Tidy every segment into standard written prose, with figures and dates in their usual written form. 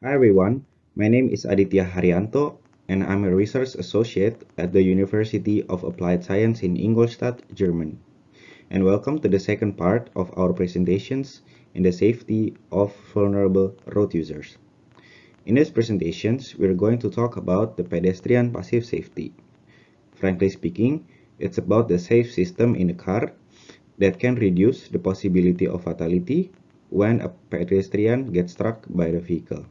Hi everyone, my name is Aditya Haryanto and I'm a research associate at the University of Applied Science in Ingolstadt, Germany. And welcome to the second part of our presentations in the safety of vulnerable road users. In these presentations, we're going to talk about the pedestrian passive safety. Frankly speaking, it's about the safe system in a car that can reduce the possibility of fatality when a pedestrian gets struck by the vehicle.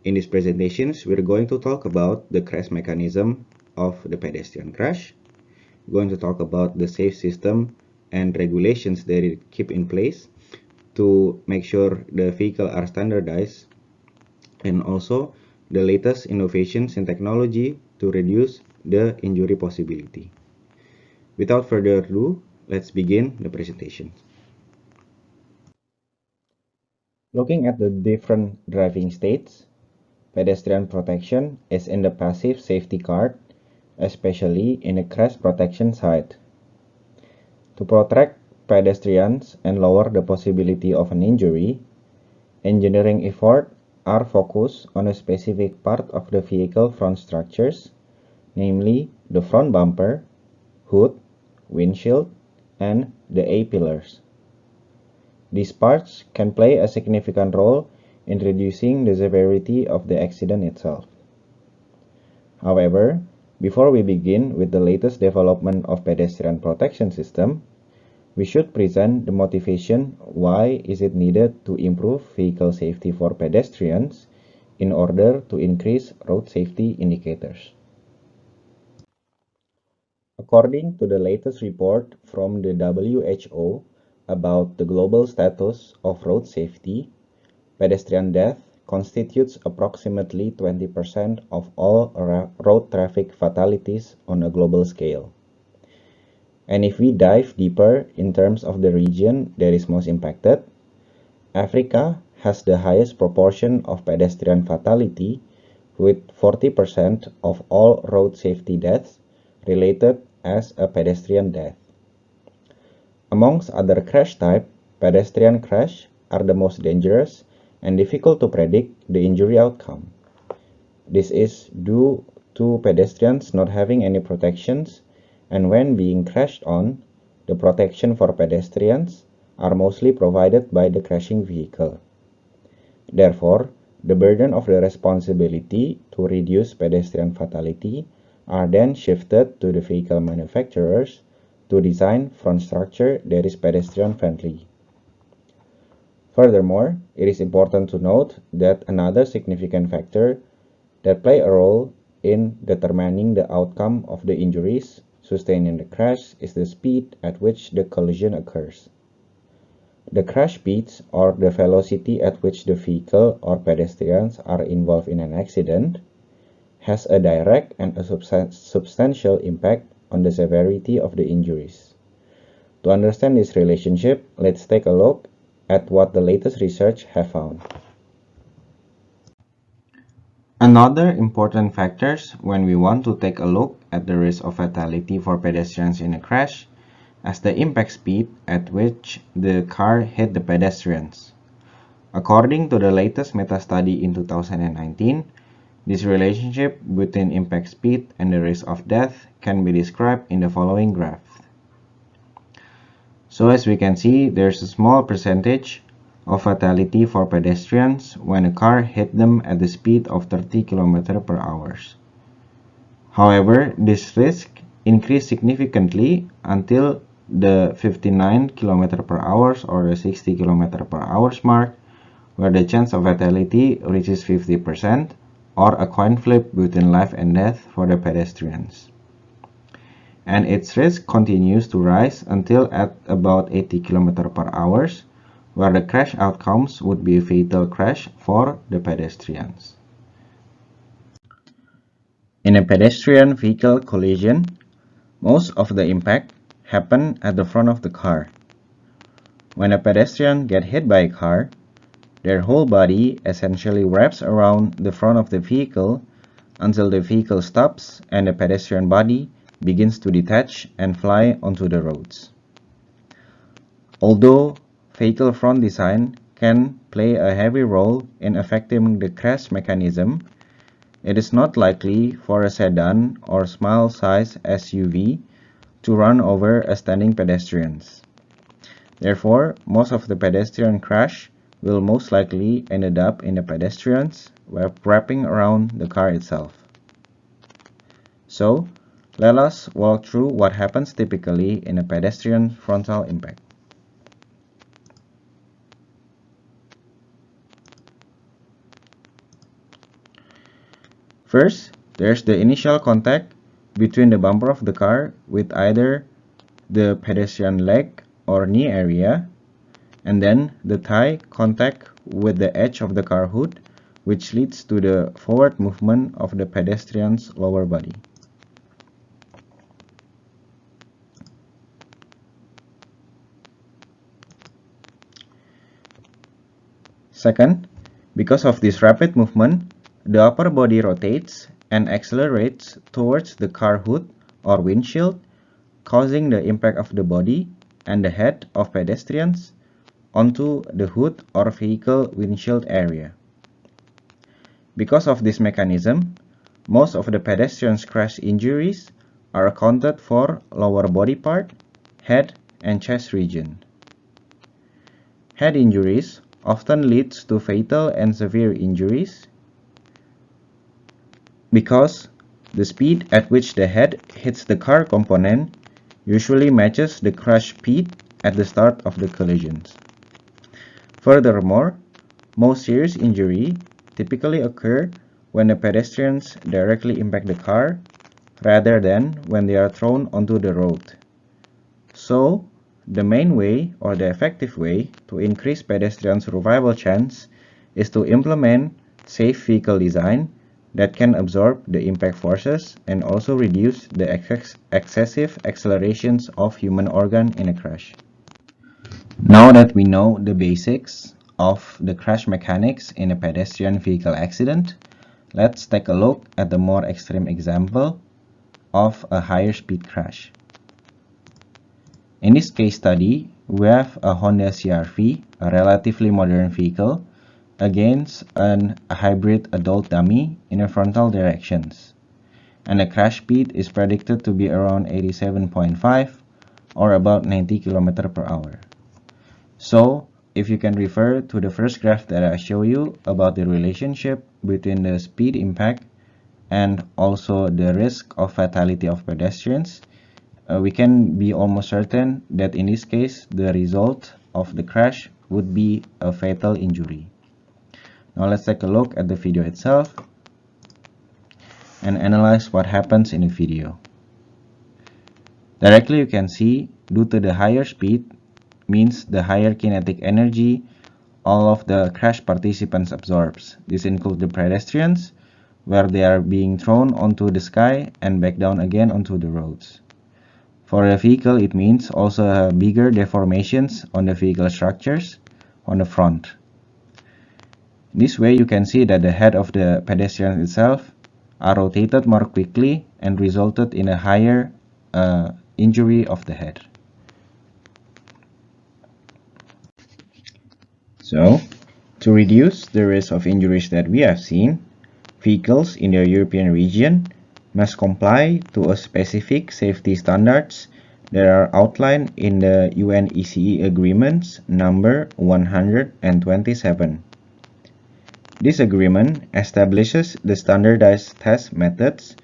In these presentations, we're going to talk about the crash mechanism of the pedestrian crash. We're going to talk about the safe system and regulations that it keep in place to make sure the vehicle are standardized, and also the latest innovations in technology to reduce the injury possibility. Without further ado, let's begin the presentation. Looking at the different driving states, pedestrian protection is in the passive safety card, especially in the crash protection side. To protect pedestrians and lower the possibility of an injury, engineering efforts are focused on a specific part of the vehicle front structures, namely the front bumper, hood, windshield, and the A-pillars. These parts can play a significant role in reducing the severity of the accident itself. However, before we begin with the latest development of pedestrian protection system, we should present the motivation why is it needed to improve vehicle safety for pedestrians in order to increase road safety indicators. According to the latest report from the WHO about the global status of road safety, pedestrian death constitutes approximately 20% of all road traffic fatalities on a global scale. And if we dive deeper in terms of the region that is most impacted, Africa has the highest proportion of pedestrian fatality with 40% of all road safety deaths related as a pedestrian death. Amongst other crash types, pedestrian crash are the most dangerous and difficult to predict the injury outcome. This is due to pedestrians not having any protections, and when being crashed on, the protection for pedestrians are mostly provided by the crashing vehicle. Therefore, the burden of the responsibility to reduce pedestrian fatality are then shifted to the vehicle manufacturers to design front structure that is pedestrian friendly. Furthermore, it is important to note that another significant factor that play a role in determining the outcome of the injuries sustained in the crash is the speed at which the collision occurs. The crash speeds, or the velocity at which the vehicle or pedestrians are involved in an accident, has a direct and a substantial impact on the severity of the injuries. To understand this relationship, let's take a look at what the latest research have found. Another important factor when we want to take a look at the risk of fatality for pedestrians in a crash is the impact speed at which the car hit the pedestrians. According to the latest meta-study in 2019, this relationship between impact speed and the risk of death can be described in the following graph. So as we can see, there's a small percentage of fatality for pedestrians when a car hit them at the speed of 30 km per hour. However, this risk increased significantly until the 59 km per hour or the 60 km per hour mark, where the chance of fatality reaches 50%, or a coin flip between life and death for the pedestrians. And its risk continues to rise until at about 80 km per hour, where the crash outcomes would be a fatal crash for the pedestrians. In a pedestrian vehicle collision, most of the impact happen at the front of the car. When a pedestrian gets hit by a car, their whole body essentially wraps around the front of the vehicle until the vehicle stops and the pedestrian body begins to detach and fly onto the roads. Although vehicle front design can play a heavy role in affecting the crash mechanism, it is not likely for a sedan or small-size SUV to run over a standing pedestrian. Therefore, most of the pedestrian crash will most likely end up in the pedestrians wrapping around the car itself. So, let us walk through what happens typically in a pedestrian frontal impact. First, there's the initial contact between the bumper of the car with either the pedestrian leg or knee area, and then the thigh contact with the edge of the car hood, which leads to the forward movement of the pedestrian's lower body. Second, because of this rapid movement, the upper body rotates and accelerates towards the car hood or windshield, causing the impact of the body and the head of pedestrians onto the hood or vehicle windshield area. Because of this mechanism, most of the pedestrians' crash injuries are accounted for lower body part, head, and chest region. Head injuries often leads to fatal and severe injuries because the speed at which the head hits the car component usually matches the crash speed at the start of the collisions. Furthermore, most serious injury typically occur when the pedestrians directly impact the car rather than when they are thrown onto the road. So, the main way or the effective way to increase pedestrian survival chance is to implement safe vehicle design that can absorb the impact forces and also reduce the excessive accelerations of human organ in a crash. Now that we know the basics of the crash mechanics in a pedestrian vehicle accident, let's take a look at the more extreme example of a higher speed crash. In this case study, we have a Honda CR-V, a relatively modern vehicle, against a hybrid adult dummy in a frontal directions, and the crash speed is predicted to be around 87.5 or about 90 km per hour. So, if you can refer to the first graph that I show you about the relationship between the speed impact and also the risk of fatality of pedestrians, we can be almost certain that in this case, the result of the crash would be a fatal injury. Now let's take a look at the video itself and analyze what happens in the video. Directly you can see, due to the higher speed, means the higher kinetic energy all of the crash participants absorbs. This includes the pedestrians, where they are being thrown onto the sky and back down again onto the roads. For a vehicle, it means also bigger deformations on the vehicle structures on the front. This way you can see that the head of the pedestrian itself are rotated more quickly and resulted in a higher injury of the head. So, to reduce the risk of injuries that we have seen, vehicles in the European region must comply to a specific safety standards that are outlined in the UNECE Agreements number 127. This agreement establishes the standardized test methods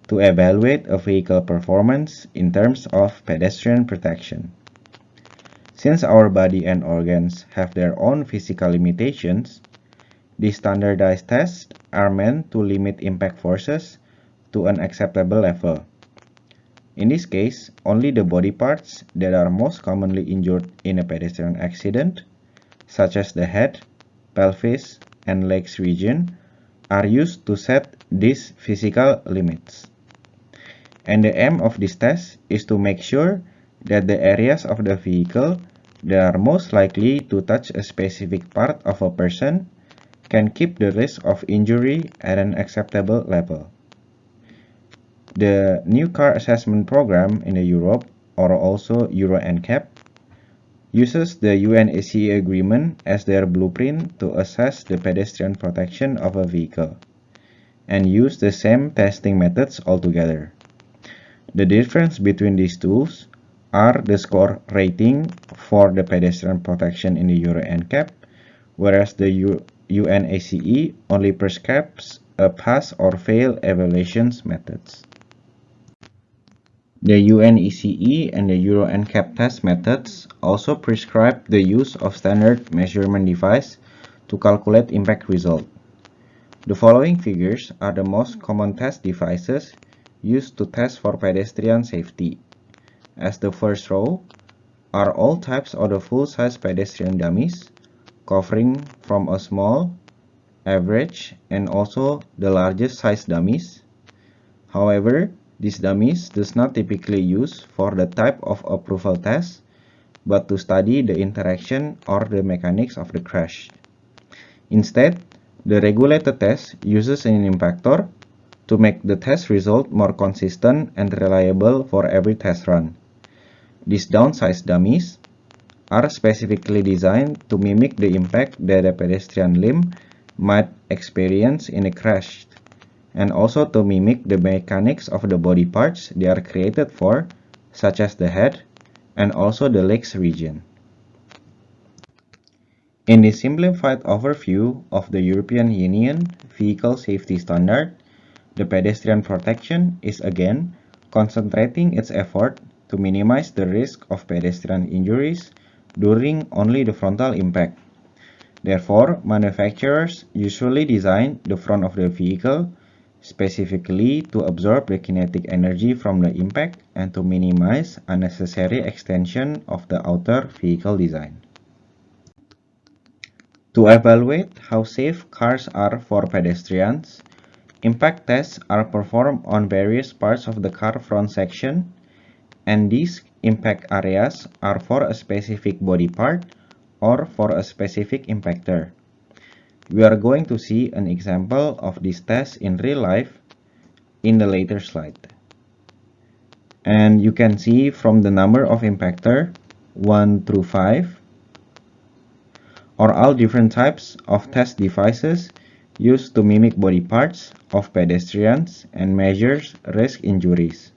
to evaluate a vehicle performance in terms of pedestrian protection. Since our body and organs have their own physical limitations, these standardized tests are meant to limit impact forces to an acceptable level. In this case, only the body parts that are most commonly injured in a pedestrian accident, such as the head, pelvis, and legs region, are used to set these physical limits. And the aim of this test is to make sure that the areas of the vehicle that are most likely to touch a specific part of a person can keep the risk of injury at an acceptable level. The new car assessment program in Europe, or also Euro NCAP, uses the UNECE agreement as their blueprint to assess the pedestrian protection of a vehicle, and use the same testing methods altogether. The difference between these tools are the score rating for the pedestrian protection in the Euro NCAP, whereas the UNECE only prescribes a pass or fail evaluations methods. The UNECE and the Euro NCAP test methods also prescribe the use of standard measurement device to calculate impact result. The following figures are the most common test devices used to test for pedestrian safety. As the first row are all types of the full-size pedestrian dummies, covering from a small, average, and also the largest size dummies. However, these dummies does not typically use for the type of approval test, but to study the interaction or the mechanics of the crash. Instead, the regulated test uses an impactor to make the test result more consistent and reliable for every test run. These downsized dummies are specifically designed to mimic the impact that a pedestrian limb might experience in a crash, and also to mimic the mechanics of the body parts they are created for, such as the head and also the legs region. In this simplified overview of the European Union Vehicle Safety Standard, the pedestrian protection is again concentrating its effort to minimize the risk of pedestrian injuries during only the frontal impact. Therefore, manufacturers usually design the front of the vehicle specifically to absorb the kinetic energy from the impact and to minimize unnecessary extension of the outer vehicle design. To evaluate how safe cars are for pedestrians, impact tests are performed on various parts of the car front section, and these impact areas are for a specific body part or for a specific impactor. We are going to see an example of this test in real life in the later slide. And you can see from the number of impactor 1 through 5 are all different types of test devices used to mimic body parts of pedestrians and measures risk injuries.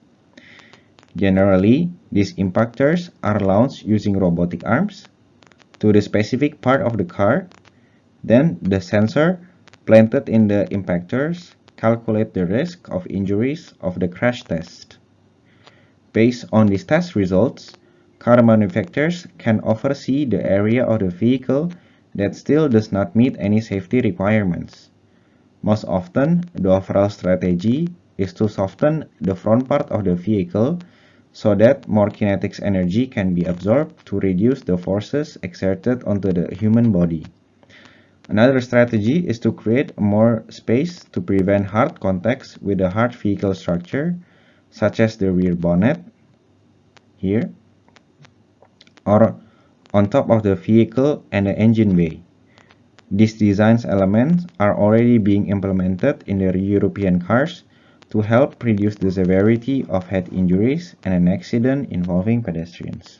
Generally, these impactors are launched using robotic arms to the specific part of the car. Then the sensor planted in the impactors calculate the risk of injuries of the crash test. Based on these test results, car manufacturers can oversee the area of the vehicle that still does not meet any safety requirements. Most often, the overall strategy is to soften the front part of the vehicle so that more kinetic energy can be absorbed to reduce the forces exerted onto the human body. Another strategy is to create more space to prevent hard contacts with the hard vehicle structure, such as the rear bonnet, here, or on top of the vehicle and the engine bay. These design elements are already being implemented in the European cars to help reduce the severity of head injuries and an accident involving pedestrians.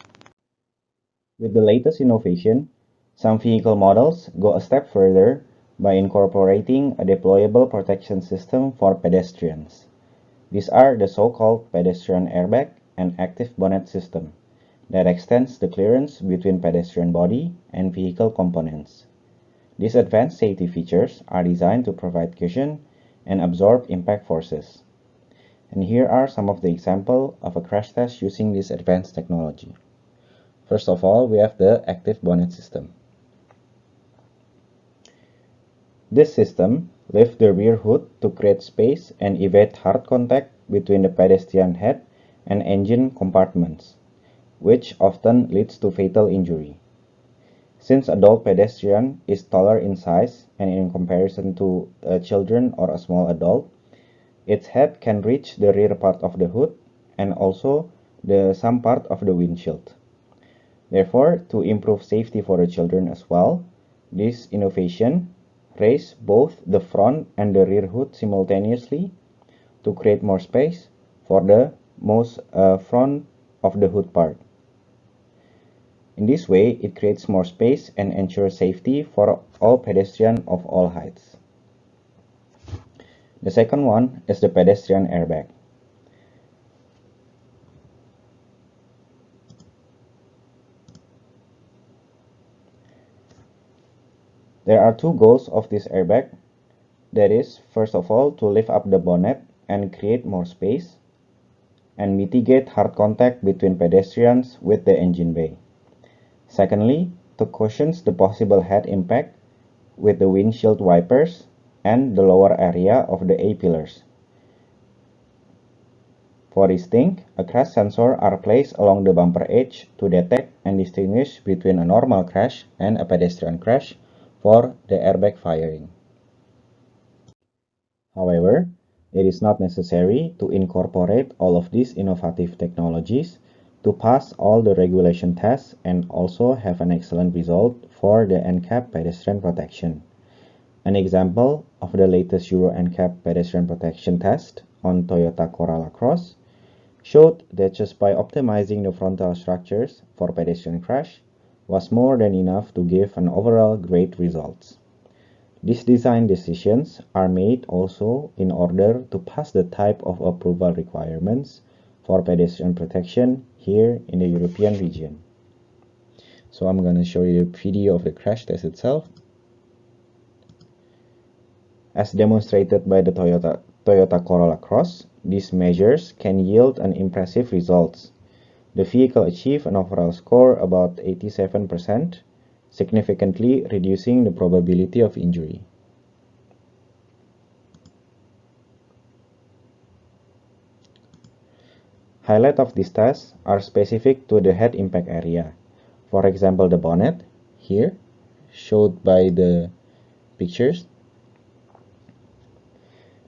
With the latest innovation, some vehicle models go a step further by incorporating a deployable protection system for pedestrians. These are the so-called pedestrian airbag and active bonnet system that extends the clearance between pedestrian body and vehicle components. These advanced safety features are designed to provide cushion and absorb impact forces. And here are some of the examples of a crash test using this advanced technology. First of all, we have the active bonnet system. This system lifts the rear hood to create space and evade hard contact between the pedestrian head and engine compartments, which often leads to fatal injury. Since adult pedestrian is taller in size and in comparison to children or a small adult, its head can reach the rear part of the hood and also some part of the windshield. Therefore, to improve safety for the children as well, this innovation raised both the front and the rear hood simultaneously to create more space for the most front of the hood part. In this way, it creates more space and ensures safety for all pedestrians of all heights. The second one is the pedestrian airbag. There are two goals of this airbag. That is, first of all, to lift up the bonnet and create more space, and mitigate hard contact between pedestrians with the engine bay. Secondly, to cushion the possible head impact with the windshield wipers and the lower area of the A-pillars. For this thing, a crash sensor are placed along the bumper edge to detect and distinguish between a normal crash and a pedestrian crash for the airbag firing. However, it is not necessary to incorporate all of these innovative technologies to pass all the regulation tests and also have an excellent result for the NCAP pedestrian protection. An example of the latest Euro NCAP pedestrian protection test on Toyota Corolla Cross showed that just by optimizing the frontal structures for pedestrian crash was more than enough to give an overall great results. These design decisions are made also in order to pass the type of approval requirements for pedestrian protection here in the European region. So I'm going to show you a video of the crash test itself. As demonstrated by the Toyota Corolla Cross, these measures can yield an impressive results. The vehicle achieved an overall score about 87%, significantly reducing the probability of injury. Highlights of this test are specific to the head impact area. For example, the bonnet, here, showed by the pictures,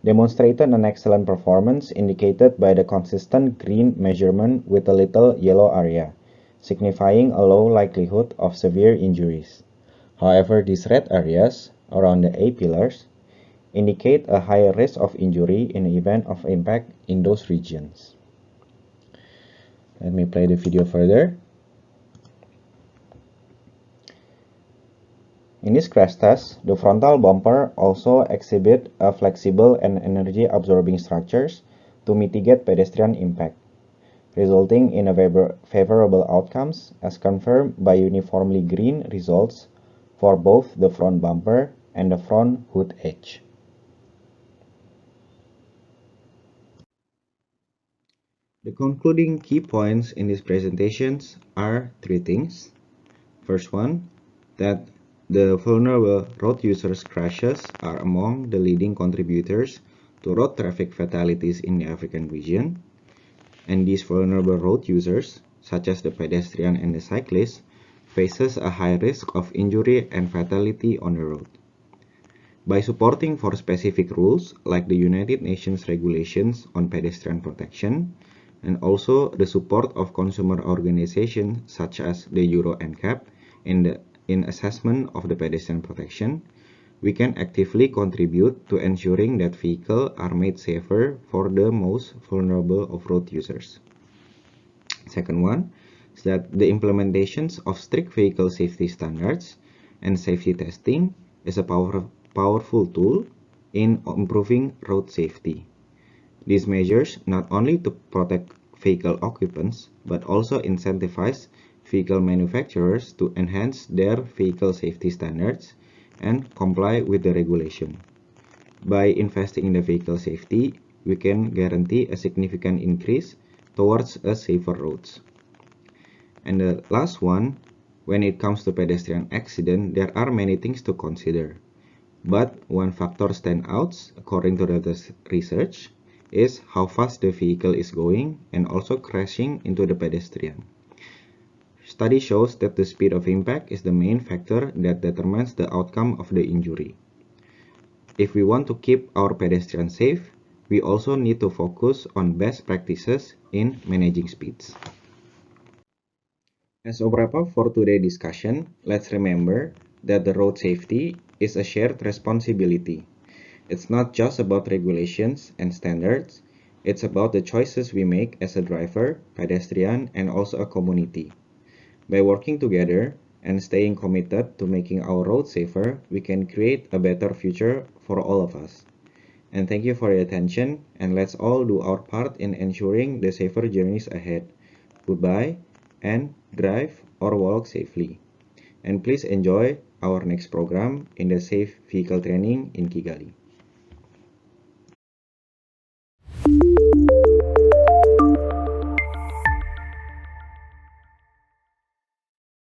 demonstrated an excellent performance indicated by the consistent green measurement with a little yellow area, signifying a low likelihood of severe injuries. However, these red areas around the A-pillars indicate a higher risk of injury in the event of impact in those regions. Let me play the video further. In this crash test, the frontal bumper also exhibit a flexible and energy-absorbing structures to mitigate pedestrian impact, resulting in a favorable outcomes as confirmed by uniformly green results for both the front bumper and the front hood edge. The concluding key points in these presentations are three things. First one, that the vulnerable road users' crashes are among the leading contributors to road traffic fatalities in the African region, and these vulnerable road users, such as the pedestrian and the cyclist, faces a high risk of injury and fatality on the road. By supporting for specific rules like the United Nations regulations on pedestrian protection, and also the support of consumer organizations such as the Euro NCAP in assessment of the pedestrian protection, we can actively contribute to ensuring that vehicles are made safer for the most vulnerable of road users. Second one is that the implementations of strict vehicle safety standards and safety testing is a powerful tool in improving road safety. These measures not only to protect vehicle occupants, but also incentivize vehicle manufacturers to enhance their vehicle safety standards and comply with the regulation. By investing in the vehicle safety, we can guarantee a significant increase towards a safer roads. And the last one, when it comes to pedestrian accident, there are many things to consider. But one factor stands out, according to the research, is how fast the vehicle is going and also crashing into the pedestrian. Study shows that the speed of impact is the main factor that determines the outcome of the injury. If we want to keep our pedestrians safe, we also need to focus on best practices in managing speeds. As a wrap up for today's discussion, let's remember that the road safety is a shared responsibility. It's not just about regulations and standards, it's about the choices we make as a driver, pedestrian, and also a community. By working together and staying committed to making our roads safer, we can create a better future for all of us. And thank you for your attention, and let's all do our part in ensuring the safer journeys ahead. Goodbye, and drive or walk safely. And please enjoy our next program in the Safe Vehicle Training in Kigali.